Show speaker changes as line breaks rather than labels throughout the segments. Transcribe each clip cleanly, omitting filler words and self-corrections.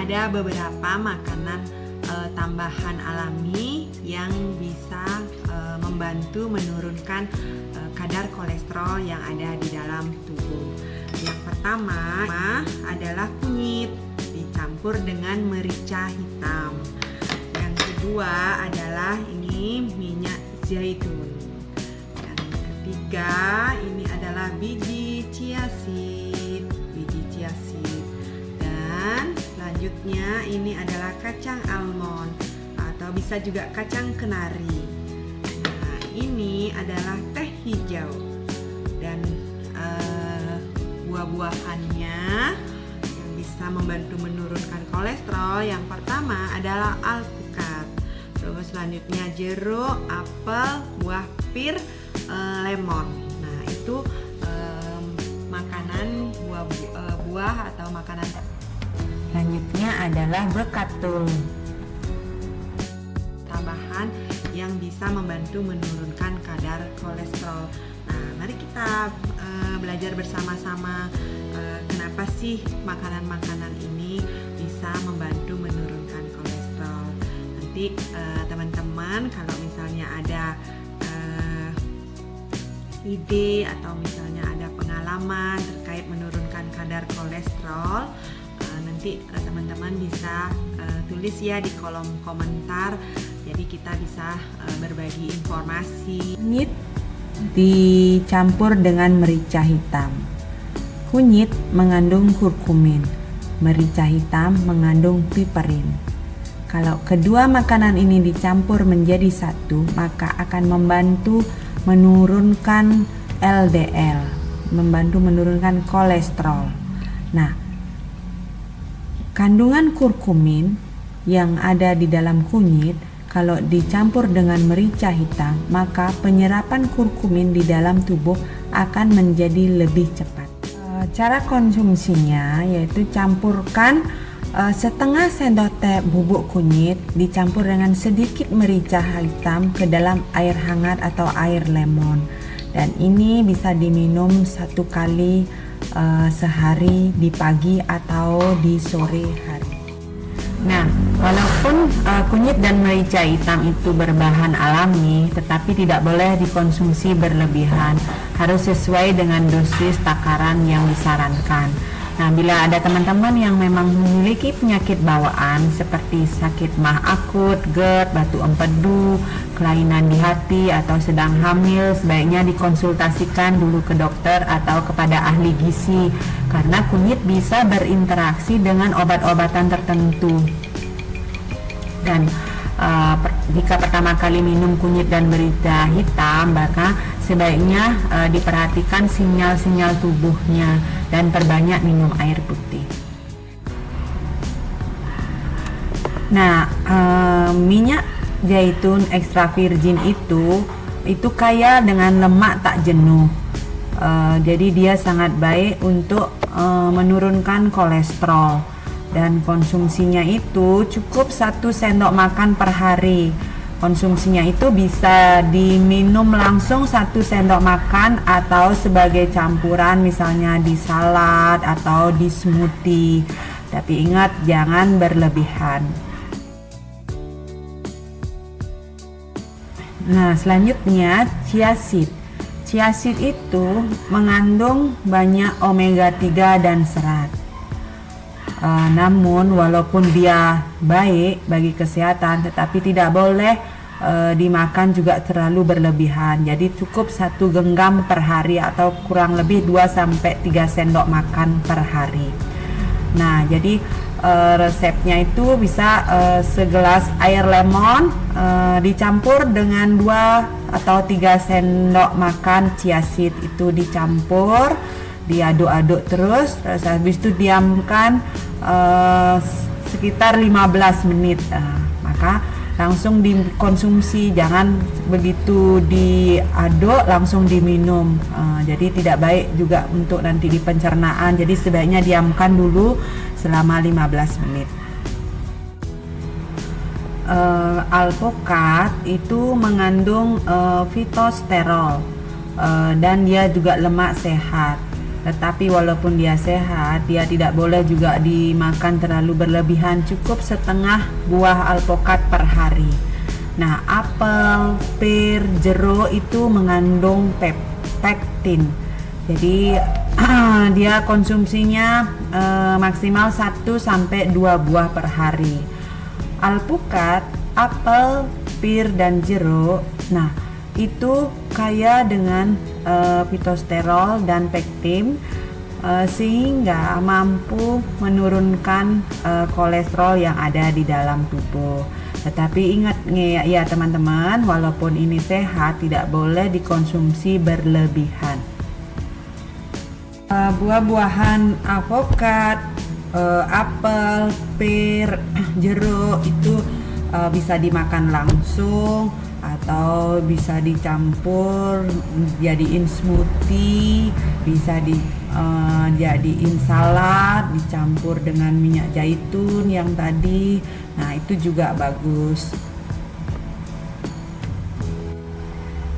ada beberapa makanan tambahan alami yang bisa membantu menurunkan kadar kolesterol yang ada di dalam tubuh. Yang pertama adalah kunyit dicampur dengan merica hitam. Yang kedua adalah ini minyak zaitun. Dan ketiga ini adalah biji chia seed. Dan selanjutnya ini adalah kacang almond atau bisa juga kacang kenari. Nah, ini adalah teh hijau dan buah-buahannya yang bisa membantu menurunkan kolesterol. Yang pertama adalah alpukat, terus selanjutnya jeruk, apel, buah pir, lemon. Nah, itu makanan buah atau makanan.
Selanjutnya adalah bekatul,
tambahan yang bisa membantu menurunkan kadar kolesterol. Nah, mari kita belajar bersama-sama kenapa sih makanan-makanan ini bisa membantu menurunkan kolesterol. Nanti teman-teman kalau misalnya ada ide atau misalnya ada pengalaman terkait menurunkan kadar kolesterol, nanti teman-teman bisa tulis ya di kolom komentar. Jadi kita bisa berbagi informasi.
kunyit dicampur dengan merica hitam. Kunyit mengandung kurkumin, merica hitam mengandung piperin. Kalau kedua makanan ini dicampur menjadi satu, maka akan membantu menurunkan LDL, membantu menurunkan kolesterol. Nah, kandungan kurkumin yang ada di dalam kunyit kalau dicampur dengan merica hitam, maka penyerapan kurkumin di dalam tubuh akan menjadi lebih cepat. Cara konsumsinya yaitu campurkan setengah sendok teh bubuk kunyit dicampur dengan sedikit merica hitam ke dalam air hangat atau air lemon, dan ini bisa diminum 1 kali sehari di pagi atau di sore hari. Nah, walaupun kunyit dan merica hitam itu berbahan alami, tetapi tidak boleh dikonsumsi berlebihan, harus sesuai dengan dosis takaran yang disarankan. Nah, bila ada teman-teman yang memang memiliki penyakit bawaan seperti sakit mah akut, GERD, batu empedu, kelainan di hati, atau sedang hamil, sebaiknya dikonsultasikan dulu ke dokter atau kepada ahli gizi, karena kunyit bisa berinteraksi dengan obat-obatan tertentu. Dan jika pertama kali minum kunyit dan merica hitam, maka sebaiknya diperhatikan sinyal-sinyal tubuhnya dan perbanyak minum air putih. Nah, minyak zaitun ekstra virgin itu kaya dengan lemak tak jenuh. Jadi dia sangat baik untuk menurunkan kolesterol. Dan konsumsinya itu cukup 1 sendok makan per hari. Konsumsinya itu bisa diminum langsung 1 sendok makan atau sebagai campuran misalnya di salad atau di smoothie. Tapi ingat, jangan berlebihan. Nah, selanjutnya chia seed. Chia seed itu mengandung banyak omega 3 dan serat. Namun walaupun dia baik bagi kesehatan, tetapi tidak boleh dimakan juga terlalu berlebihan. Jadi cukup 1 genggam per hari atau kurang lebih 2-3 sendok makan per hari. Nah, jadi resepnya itu bisa segelas air lemon dicampur dengan 2 atau 3 sendok makan chia seed, itu dicampur, diaduk-aduk terus habis itu diamkan sekitar 15 menit. Maka langsung dikonsumsi, jangan begitu diaduk langsung diminum. Jadi tidak baik juga untuk nanti di pencernaan. Jadi sebaiknya diamkan dulu selama 15 menit. Alpukat itu mengandung fitosterol dan dia juga lemak sehat. Tetapi walaupun dia sehat, dia tidak boleh juga dimakan terlalu berlebihan, cukup setengah buah alpukat per hari. Nah, apel, pir, jeruk itu mengandung pektin. Jadi dia konsumsinya maksimal 1-2 buah per hari. Alpukat, apel, pir, dan jeruk, nah itu kaya dengan fitosterol dan pektin, sehingga mampu menurunkan kolesterol yang ada di dalam tubuh. Tetapi ingat ya teman-teman, walaupun ini sehat, tidak boleh dikonsumsi berlebihan. Buah-buahan avokat, apel, pir, jeruk itu bisa dimakan langsung atau bisa dicampur jadiin smoothie, bisa jadiin salad, dicampur dengan minyak zaitun yang tadi. Nah, itu juga bagus.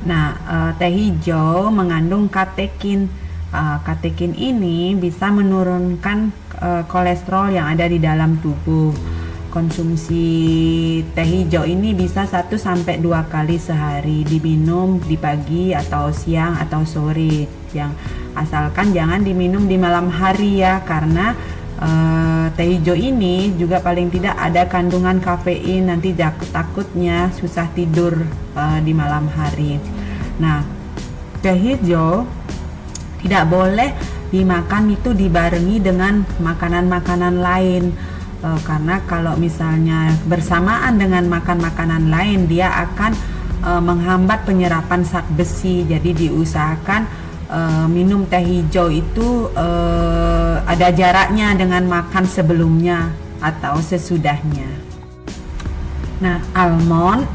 Nah, teh hijau mengandung katekin. Katekin ini bisa menurunkan kolesterol yang ada di dalam tubuh. Konsumsi teh hijau ini bisa 1-2 kali sehari, diminum di pagi atau siang atau sore. Asalkan jangan diminum di malam hari ya, karena teh hijau ini juga paling tidak ada kandungan kafein, nanti takutnya susah tidur di malam hari. Nah, teh hijau tidak boleh dimakan itu dibarengi dengan makanan-makanan lain, karena kalau misalnya bersamaan dengan makan makanan lain, dia akan menghambat penyerapan zat besi. Jadi diusahakan minum teh hijau itu ada jaraknya dengan makan sebelumnya atau sesudahnya. Nah, almond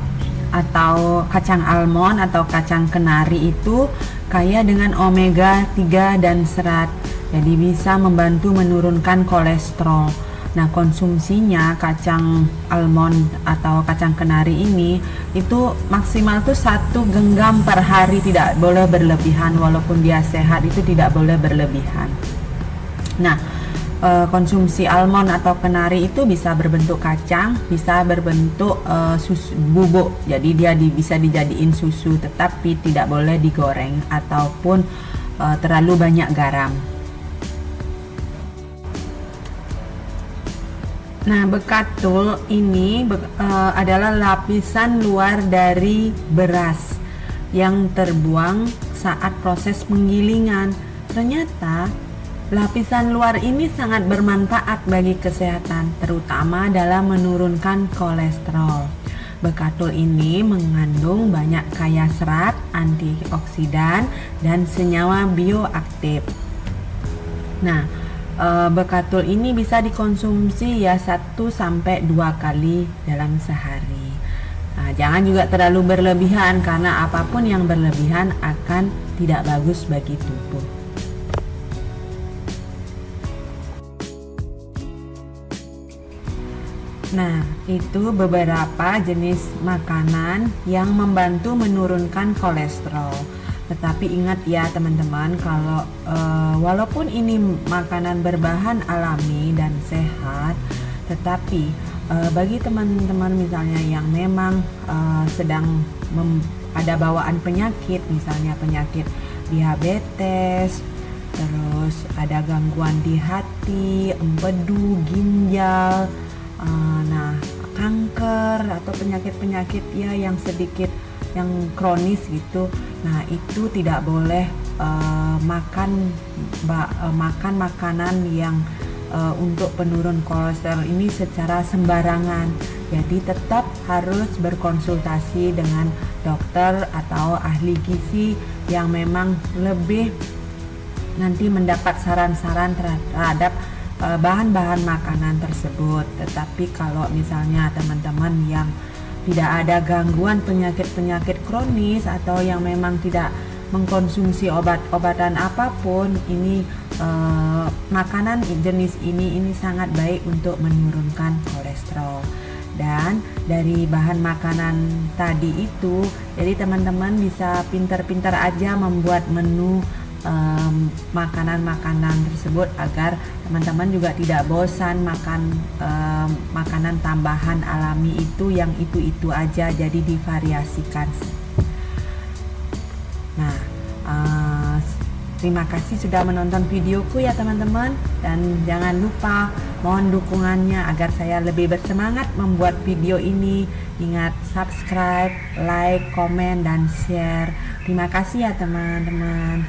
atau kacang almond atau kacang kenari itu kaya dengan omega 3 dan serat, jadi bisa membantu menurunkan kolesterol. Nah, konsumsinya kacang almond atau kacang kenari ini itu maksimal tuh 1 genggam per hari, tidak boleh berlebihan. Walaupun dia sehat itu tidak boleh berlebihan. Nah, konsumsi almond atau kenari itu bisa berbentuk kacang, bisa berbentuk susu bubuk. Jadi dia bisa dijadiin susu, tetapi tidak boleh digoreng ataupun terlalu banyak garam. Nah, bekatul ini adalah lapisan luar dari beras yang terbuang saat proses penggilingan. Ternyata lapisan luar ini sangat bermanfaat bagi kesehatan, terutama dalam menurunkan kolesterol. Bekatul ini mengandung banyak kaya serat, antioksidan, dan senyawa bioaktif. Nah, bekatul ini bisa dikonsumsi ya 1-2 kali dalam sehari. Nah, jangan juga terlalu berlebihan, karena apapun yang berlebihan akan tidak bagus bagi tubuh. Nah, itu beberapa jenis makanan yang membantu menurunkan kolesterol. Tetapi ingat ya teman-teman, kalau walaupun ini makanan berbahan alami dan sehat, tetapi bagi teman-teman misalnya yang memang sedang ada bawaan penyakit, misalnya penyakit diabetes, terus ada gangguan di hati, empedu, ginjal, nah kanker atau penyakit-penyakit ya yang sedikit yang kronis gitu. Nah, itu tidak boleh makan makanan yang untuk penurun kolesterol ini secara sembarangan. Jadi tetap harus berkonsultasi dengan dokter atau ahli gizi yang memang lebih nanti mendapat saran-saran terhadap bahan-bahan makanan tersebut. Tetapi kalau misalnya teman-teman yang tidak ada gangguan penyakit-penyakit kronis atau yang memang tidak mengkonsumsi obat-obatan apapun, ini makanan jenis ini sangat baik untuk menurunkan kolesterol. Dan dari bahan makanan tadi itu, jadi teman-teman bisa pintar-pintar aja membuat menu makanan-makanan tersebut agar teman-teman juga tidak bosan makan makanan tambahan alami itu yang itu aja, jadi divariasikan. Nah, terima kasih sudah menonton videoku ya teman-teman, dan jangan lupa mohon dukungannya agar saya lebih bersemangat membuat video ini. Ingat subscribe, like, komen, dan share. Terima kasih ya teman-teman.